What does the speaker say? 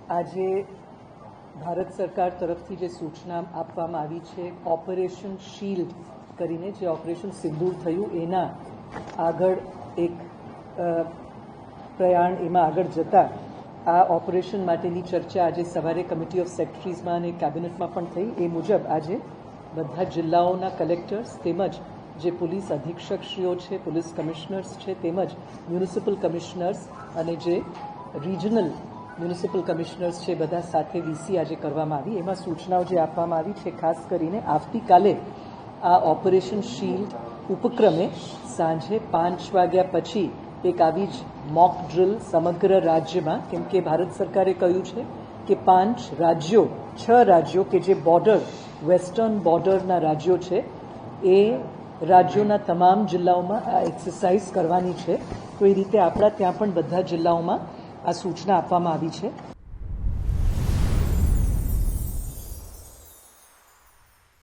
આજે ભારત સરકાર તરફથી જે સૂચના આપવામાં આવી છે ઓપરેશન શીલ્ડ કરીને જે ઓપરેશન સિંદૂર થયું એના આગળ એક પ્રયાણ એમાં આગળ જતા આ ઓપરેશન માટેની ચર્ચા આજે સવારે કમિટી ઓફ સેક્રેટરીઝમાં અને કેબિનેટમાં પણ થઈ. એ મુજબ આજે બધા જિલ્લાઓના કલેક્ટર્સ તેમજ જે પોલીસ અધિક્ષકશ્રીઓ છે, પોલીસ કમિશનર્સ છે, તેમજ મ્યુનિસિપલ કમિશનર્સ અને જે રિજનલ મ્યુનિસિપલ કમિશનર્સ છે બધા સાથે વીસી આજે કરવામાં આવી. એમાં સૂચનાઓ જે આપવામાં આવી છે ખાસ કરીને આવતીકાલે આ ઓપરેશન શીલ્ડ ઉપક્રમે સાંજે 5 વાગ્યા પછી એક આવી જ મોક ડ્રિલ સમગ્ર રાજ્યમાં, કેમ કે ભારત સરકારે કહ્યું છે કે 6 રાજ્યો કે જે બોર્ડર વેસ્ટર્ન બોર્ડરના રાજ્યો છે એ રાજ્યોના તમામ જિલ્લાઓમાં આ એક્સરસાઇઝ કરવાની છે. તો એ રીતે આપણા ત્યાં પણ બધા જિલ્લાઓમાં આ સૂચના આપવામાં આવી છે.